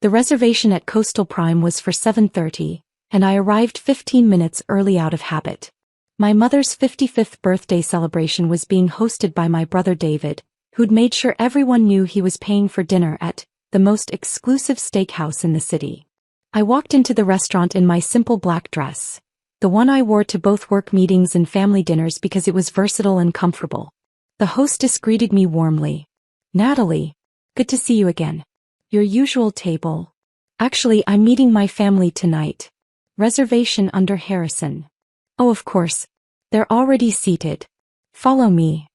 The reservation at Coastal Prime was for 7:30, and I arrived 15 minutes early out of habit. My mother's 55th birthday celebration was being hosted by my brother David, who'd made sure everyone knew he was paying for dinner at the most exclusive steakhouse in the city. I walked into the restaurant in my simple black dress, the one I wore to both work meetings and family dinners because it was versatile and comfortable. The hostess greeted me warmly. "Natalie, good to see you again. Your usual table. Actually, I'm meeting my family tonight. Reservation under Harrison." "Oh, of course. They're already seated. Follow me."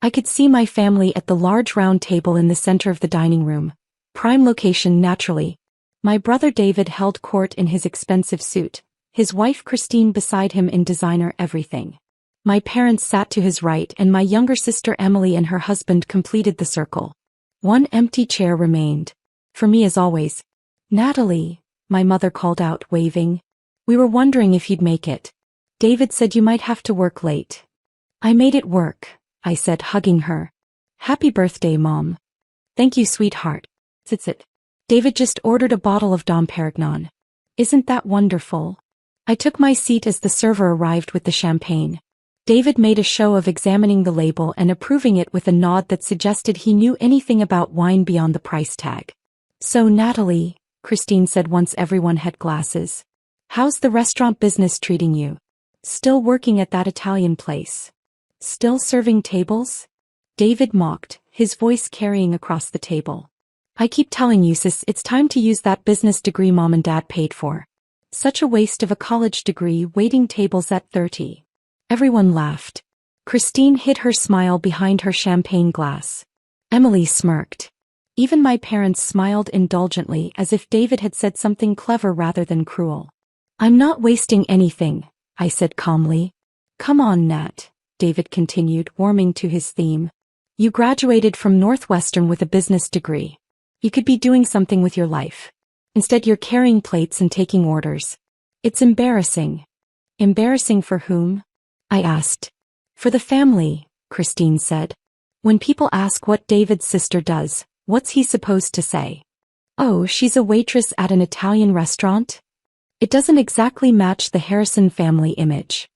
I could see my family at the large round table in the center of the dining room. Prime location naturally. My brother David held court in his expensive suit, his wife Christine beside him in designer everything. My parents sat to his right and my younger sister Emily and her husband completed the circle. One empty chair remained. For me as always. "Natalie," my mother called out, waving. "We were wondering if you'd make it. David said you might have to work late." "I made it work," I said, hugging her. "Happy birthday, Mom." "Thank you, sweetheart." Sit. David just ordered a bottle of Dom Perignon. "Isn't that wonderful?" I took my seat as the server arrived with the champagne. David made a show of examining the label and approving it with a nod that suggested he knew anything about wine beyond the price tag. "So Natalie," Christine said once everyone had glasses. "How's the restaurant business treating you? Still working at that Italian place? Still serving tables?" David mocked, his voice carrying across the table. "I keep telling you, sis, it's time to use that business degree Mom and Dad paid for. Such a waste of a college degree waiting tables at 30. Everyone laughed. Christine hid her smile behind her champagne glass. Emily smirked. Even my parents smiled indulgently as if David had said something clever rather than cruel. "I'm not wasting anything," I said calmly. "Come on, Nat," David continued, warming to his theme. "You graduated from Northwestern with a business degree. You could be doing something with your life. Instead you're carrying plates and taking orders. It's embarrassing." "Embarrassing for whom?" I asked. "For the family," Christine said. "When people ask what David's sister does, what's he supposed to say? Oh, she's a waitress at an Italian restaurant? It doesn't exactly match the Harrison family image."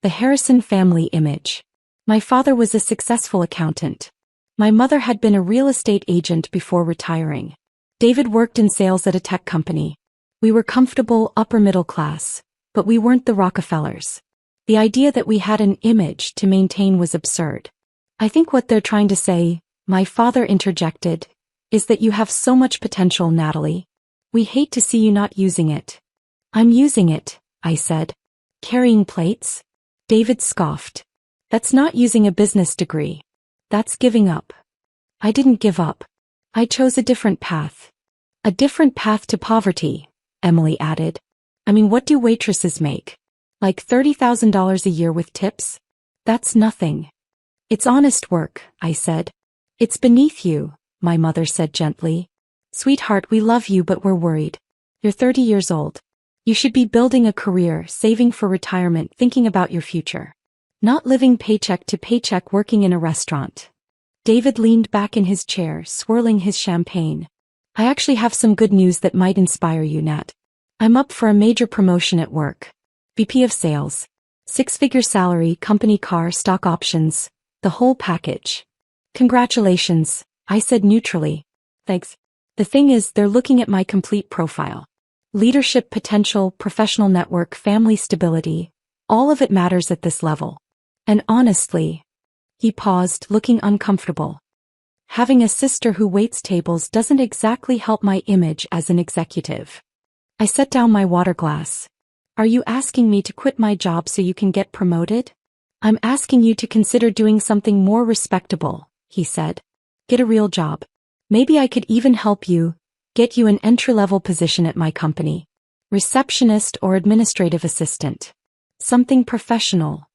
The Harrison family image. My father was a successful accountant. My mother had been a real estate agent before retiring. David worked in sales at a tech company. We were comfortable, upper middle class, but we weren't the Rockefellers. The idea that we had an image to maintain was absurd. "I think what they're trying to say," my father interjected, "is that you have so much potential, Natalie. We hate to see you not using it." "I'm using it," I said. "Carrying plates?" David scoffed. "That's not using a business degree. That's giving up." "I didn't give up. I chose a different path." "A different path to poverty," Emily added. "I mean, what do waitresses make? Like $30,000 a year with tips? That's nothing." "It's honest work," I said. "It's beneath you," my mother said gently. "Sweetheart, we love you but we're worried. You're 30 years old. You should be building a career, saving for retirement, thinking about your future. Not living paycheck to paycheck working in a restaurant." David leaned back in his chair, swirling his champagne. "I actually have some good news that might inspire you, Nat. I'm up for a major promotion at work. VP of Sales. 6-figure salary, company car, stock options, the whole package." "Congratulations," I said neutrally. "Thanks. The thing is, they're looking at my complete profile. Leadership potential, professional network, family stability, all of it matters at this level. And honestly," he paused, looking uncomfortable, "having a sister who waits tables doesn't exactly help my image as an executive." I set down my water glass. "Are you asking me to quit my job so you can get promoted?" "I'm asking you to consider doing something more respectable," he said. "Get a real job. Maybe I could even help you, get you an entry-level position at my company. Receptionist or administrative assistant. Something professional."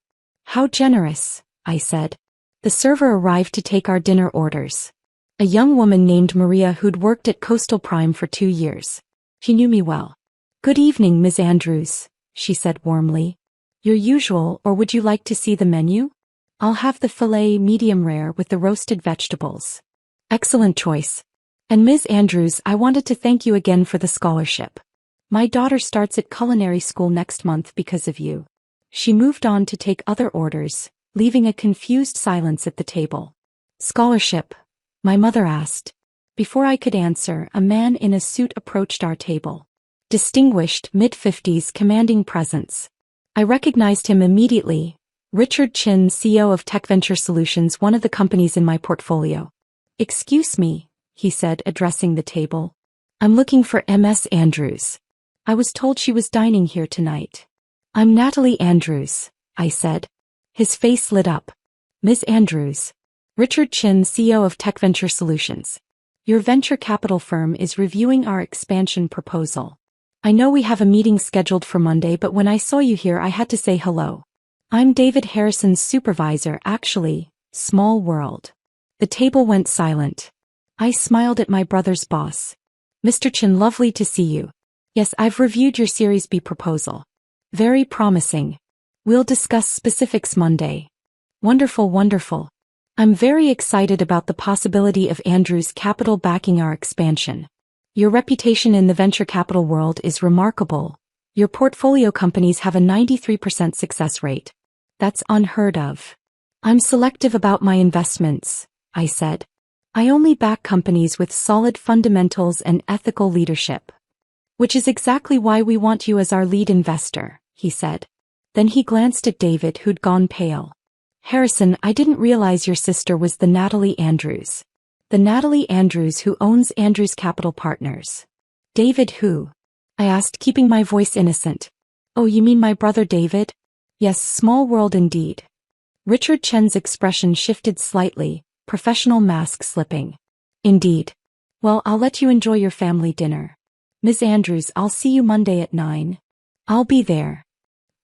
"How generous," I said. The server arrived to take our dinner orders. A young woman named Maria who'd worked at Coastal Prime for 2 years. She knew me well. "Good evening, Ms. Andrews," she said warmly. "Your usual, or would you like to see the menu?" "I'll have the filet medium rare with the roasted vegetables." "Excellent choice." And Ms. Andrews, I wanted to thank you again for the scholarship. My daughter starts at culinary school next month because of you. She moved on to take other orders, leaving a confused silence at the table. Scholarship? My mother asked. Before I could answer, a man in a suit approached our table. Distinguished, mid-50s, commanding presence. I recognized him immediately. Richard Chin, CEO of Tech Venture Solutions, one of the companies in my portfolio. Excuse me, he said, addressing the table. I'm looking for Ms. Andrews. I was told she was dining here tonight. I'm Natalie Andrews, I said. His face lit up. Ms. Andrews. Richard Chin, CEO of Tech Venture Solutions. Your venture capital firm is reviewing our expansion proposal. I know we have a meeting scheduled for Monday, but when I saw you here I had to say hello. I'm David Harrison's supervisor, actually. Small world. The table went silent. I smiled at my brother's boss. Mr. Chin, lovely to see you. Yes, I've reviewed your Series B proposal. Very promising. We'll discuss specifics Monday. Wonderful, wonderful. I'm very excited about the possibility of Andrews Capital backing our expansion. Your reputation in the venture capital world is remarkable. Your portfolio companies have a 93% success rate. That's unheard of. I'm selective about my investments, I said. I only back companies with solid fundamentals and ethical leadership. Which is exactly why we want you as our lead investor, he said. Then he glanced at David, who'd gone pale. Harrison, I didn't realize your sister was the Natalie Andrews. The Natalie Andrews who owns Andrews Capital Partners. David who? I asked, keeping my voice innocent. Oh, you mean my brother David? Yes, small world indeed. Richard Chen's expression shifted slightly, professional mask slipping. Indeed. Well, I'll let you enjoy your family dinner. Ms. Andrews, I'll see you Monday at 9. I'll be there.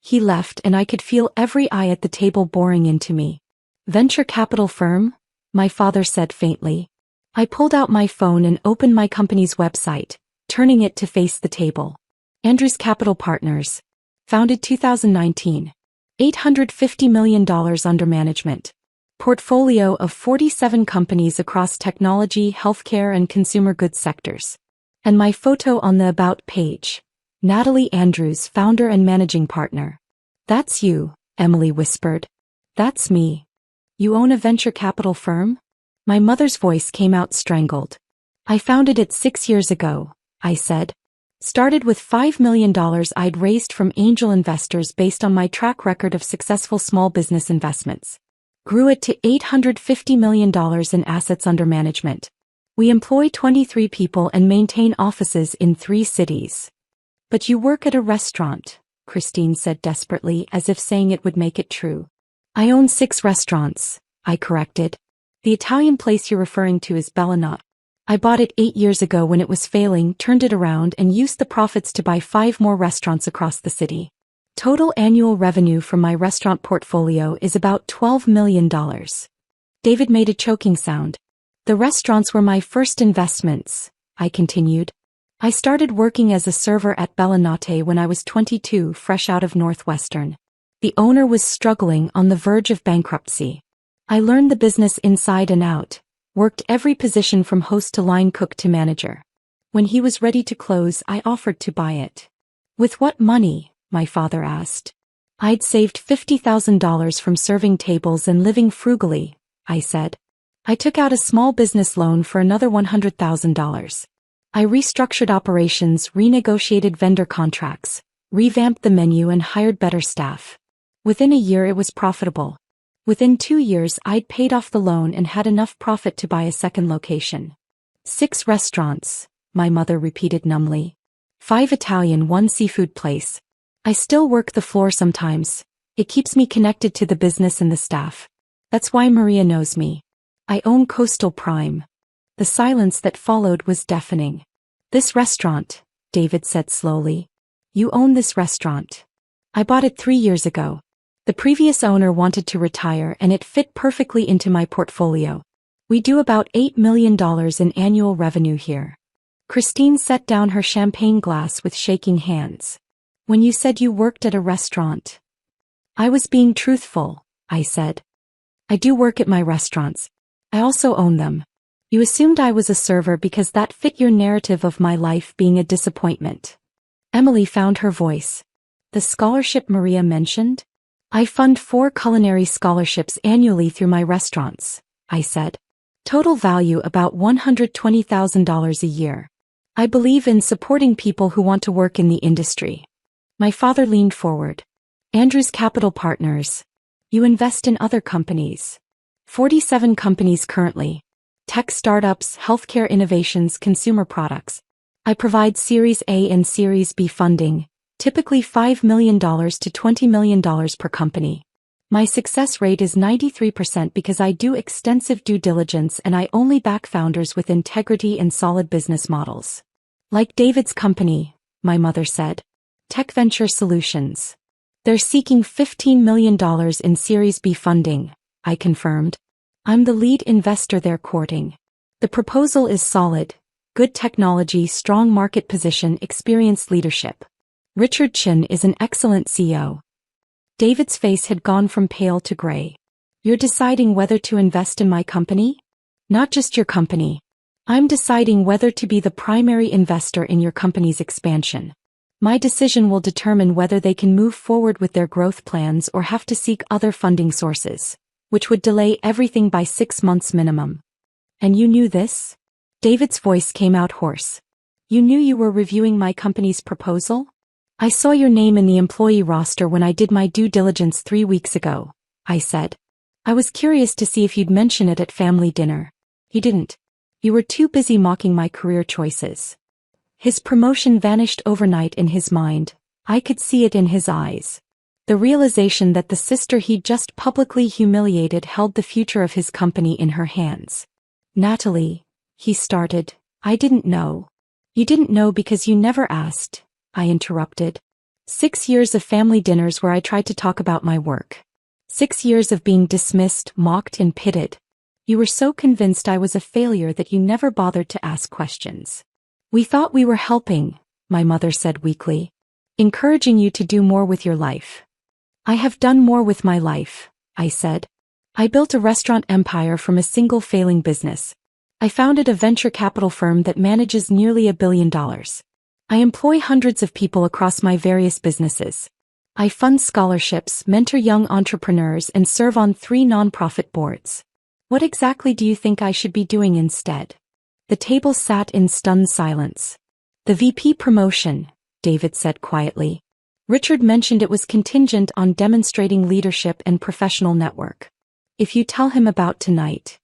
He left and I could feel every eye at the table boring into me. Venture capital firm? My father said faintly. I pulled out my phone and opened my company's website, turning it to face the table. Andrews Capital Partners. Founded 2019. $850 million under management. Portfolio of 47 companies across technology, healthcare and consumer goods sectors. And my photo on the About page. Natalie Andrews, founder and managing partner. That's you, Emily whispered. That's me. You own a venture capital firm? My mother's voice came out strangled. I founded it 6 years ago, I said. Started with $5 million I'd raised from angel investors based on my track record of successful small business investments. Grew it to $850 million in assets under management. We employ 23 people and maintain offices in 3 cities. But you work at a restaurant, Christine said desperately, as if saying it would make it true. I own 6 restaurants, I corrected. The Italian place you're referring to is Bellinot. I bought it 8 years ago when it was failing, turned it around and used the profits to buy 5 more restaurants across the city. Total annual revenue from my restaurant portfolio is about $12 million. David made a choking sound. The restaurants were my first investments, I continued. I started working as a server at Bellinate when I was 22, fresh out of Northwestern. The owner was struggling, on the verge of bankruptcy. I learned the business inside and out, worked every position from host to line cook to manager. When he was ready to close, I offered to buy it. With what money? My father asked. I'd saved $50,000 from serving tables and living frugally, I said. I took out a small business loan for another $100,000. I restructured operations, renegotiated vendor contracts, revamped the menu and hired better staff. Within a year it was profitable. Within 2 years I'd paid off the loan and had enough profit to buy a second location. 6 restaurants, my mother repeated numbly. 5 Italian, 1 seafood place. I still work the floor sometimes. It keeps me connected to the business and the staff. That's why Maria knows me. I own Coastal Prime. The silence that followed was deafening. This restaurant, David said slowly. You own this restaurant. I bought it 3 years ago. The previous owner wanted to retire and it fit perfectly into my portfolio. We do about $8 million in annual revenue here. Christine set down her champagne glass with shaking hands. When you said you worked at a restaurant. I was being truthful, I said. I do work at my restaurants. I also own them. You assumed I was a server because that fit your narrative of my life being a disappointment. Emily found her voice. The scholarship Maria mentioned? I fund 4 culinary scholarships annually through my restaurants, I said. Total value about $120,000 a year. I believe in supporting people who want to work in the industry. My father leaned forward. Andrews Capital Partners. You invest in other companies. 47 companies currently. Tech startups, healthcare innovations, consumer products. I provide Series A and Series B funding, typically $5 million to $20 million per company. My success rate is 93% because I do extensive due diligence and I only back founders with integrity and solid business models. Like David's company, my mother said. Tech Venture Solutions. They're seeking $15 million in Series B funding, I confirmed. I'm the lead investor they're courting. The proposal is solid. Good technology, strong market position, experienced leadership. Richard Chin is an excellent CEO. David's face had gone from pale to gray. You're deciding whether to invest in my company? Not just your company. I'm deciding whether to be the primary investor in your company's expansion. My decision will determine whether they can move forward with their growth plans or have to seek other funding sources, which would delay everything by 6 months minimum. And you knew this? David's voice came out hoarse. You knew you were reviewing my company's proposal? I saw your name in the employee roster when I did my due diligence 3 weeks ago, I said. I was curious to see if you'd mention it at family dinner. You didn't. You were too busy mocking my career choices. His promotion vanished overnight in his mind. I could see it in his eyes. The realization that the sister he'd just publicly humiliated held the future of his company in her hands. Natalie, he started, I didn't know. You didn't know because you never asked, I interrupted. 6 years of family dinners where I tried to talk about my work. 6 years of being dismissed, mocked, and pitted. You were so convinced I was a failure that you never bothered to ask questions. We thought we were helping, my mother said weakly. Encouraging you to do more with your life. I have done more with my life, I said. I built a restaurant empire from a single failing business. I founded a venture capital firm that manages nearly $1 billion. I employ hundreds of people across my various businesses. I fund scholarships, mentor young entrepreneurs, and serve on 3 nonprofit boards. What exactly do you think I should be doing instead? The table sat in stunned silence. The VP promotion, David said quietly. Richard mentioned it was contingent on demonstrating leadership and professional network. If you tell him about tonight.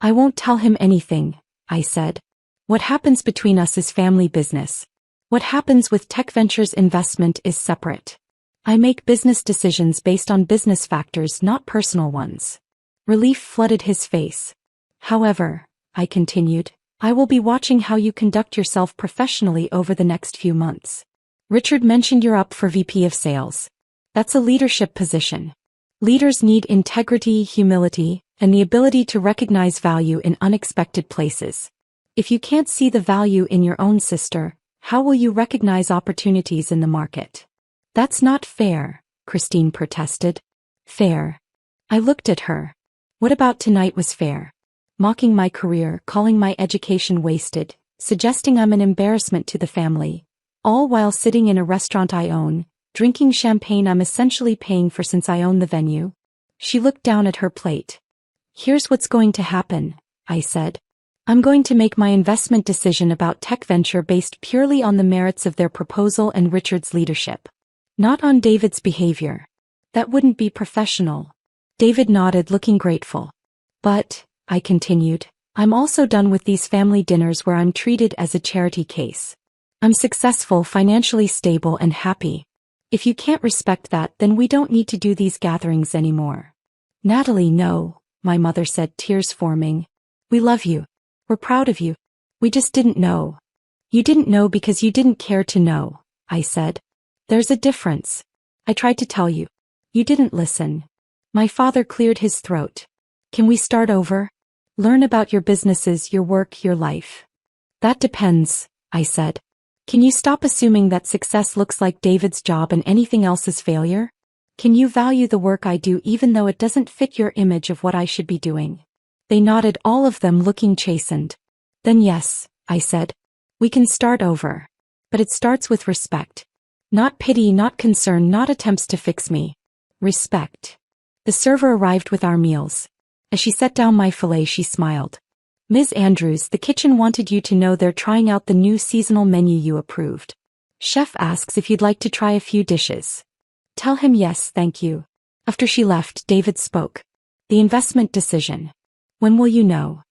I won't tell him anything, I said. What happens between us is family business. What happens with Tech Ventures investment is separate. I make business decisions based on business factors, not personal ones. Relief flooded his face. However, I continued, I will be watching how you conduct yourself professionally over the next few months. Richard mentioned you're up for VP of Sales. That's a leadership position. Leaders need integrity, humility, and the ability to recognize value in unexpected places. If you can't see the value in your own sister, how will you recognize opportunities in the market? That's not fair, Christine protested. Fair. I looked at her. What about tonight was fair? Mocking my career, calling my education wasted, suggesting I'm an embarrassment to the family. All while sitting in a restaurant I own, drinking champagne I'm essentially paying for since I own the venue. She looked down at her plate. Here's what's going to happen, I said. I'm going to make my investment decision about Tech Venture based purely on the merits of their proposal and Richard's leadership. Not on David's behavior. That wouldn't be professional. David nodded, looking grateful. But, I continued, I'm also done with these family dinners where I'm treated as a charity case. I'm successful, financially stable, and happy. If you can't respect that, then we don't need to do these gatherings anymore. Natalie, no, my mother said, tears forming. We love you. We're proud of you. We just didn't know. You didn't know because you didn't care to know, I said. There's a difference. I tried to tell you. You didn't listen. My father cleared his throat. Can we start over? Learn about your businesses, your work, your life. That depends, I said. Can you stop assuming that success looks like David's job and anything else is failure? Can you value the work I do even though it doesn't fit your image of what I should be doing? They nodded, all of them looking chastened. Then yes, I said. We can start over. But it starts with respect. Not pity, not concern, not attempts to fix me. Respect. The server arrived with our meals. As she set down my fillet, she smiled. Ms. Andrews, the kitchen wanted you to know they're trying out the new seasonal menu you approved. Chef asks if you'd like to try a few dishes. Tell him yes, thank you. After she left, David spoke. The investment decision. When will you know?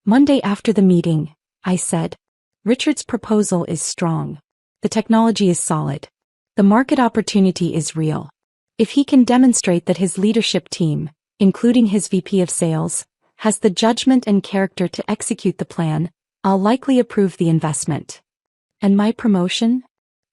Monday after the meeting, I said. Richard's proposal is strong. The technology is solid. The market opportunity is real. If he can demonstrate that his leadership team, including his VP of sales, has the judgment and character to execute the plan, I'll likely approve the investment. And my promotion?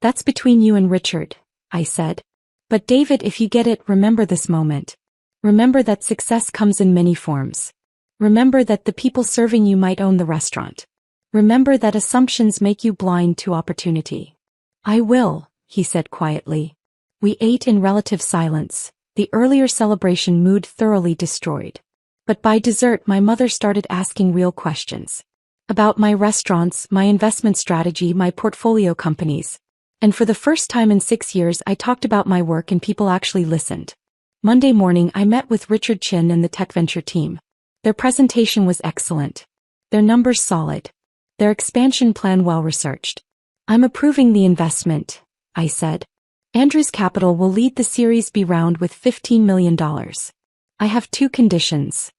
That's between you and Richard, I said. But David, if you get it, remember this moment. Remember that success comes in many forms. Remember that the people serving you might own the restaurant. Remember that assumptions make you blind to opportunity. I will, he said quietly. We ate in relative silence, the earlier celebration mood thoroughly destroyed. But by dessert, my mother started asking real questions. About my restaurants, my investment strategy, my portfolio companies. And for the first time in 6 years, I talked about my work and people actually listened. Monday morning, I met with Richard Chin and the tech venture team. Their presentation was excellent. Their numbers solid. Their expansion plan well-researched. I'm approving the investment, I said. Andrews Capital will lead the Series B round with $15 million. I have 2 conditions.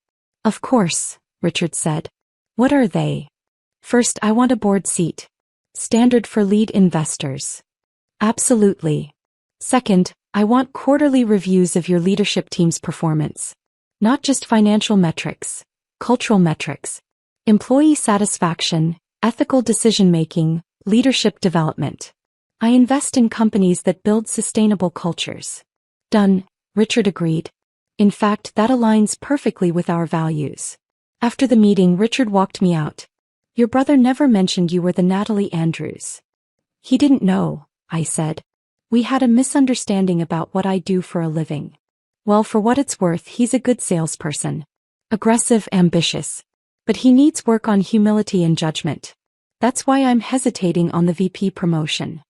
Of course, Richard said. What are they? First, I want a board seat. Standard for lead investors. Absolutely. Second, I want quarterly reviews of your leadership team's performance. Not just financial metrics, cultural metrics, employee satisfaction, ethical decision-making, leadership development. I invest in companies that build sustainable cultures. Done, Richard agreed. In fact, that aligns perfectly with our values. After the meeting, Richard walked me out. Your brother never mentioned you were the Natalie Andrews. He didn't know, I said. We had a misunderstanding about what I do for a living. Well, for what it's worth, he's a good salesperson. Aggressive, ambitious. But he needs work on humility and judgment. That's why I'm hesitating on the VP promotion.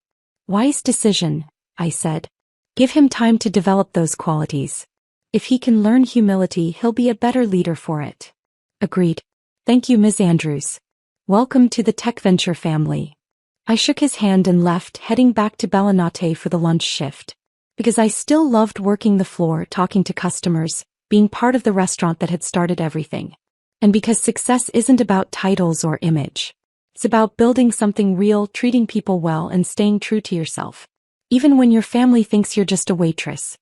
Wise decision, I said. Give him time to develop those qualities. If he can learn humility, he'll be a better leader for it. Agreed. Thank you, Ms. Andrews. Welcome to the tech venture family. I shook his hand and left, heading back to Bellinate for the lunch shift. Because I still loved working the floor, talking to customers, being part of the restaurant that had started everything. And because success isn't about titles or image. It's about building something real, treating people well, and staying true to yourself. Even when your family thinks you're just a waitress.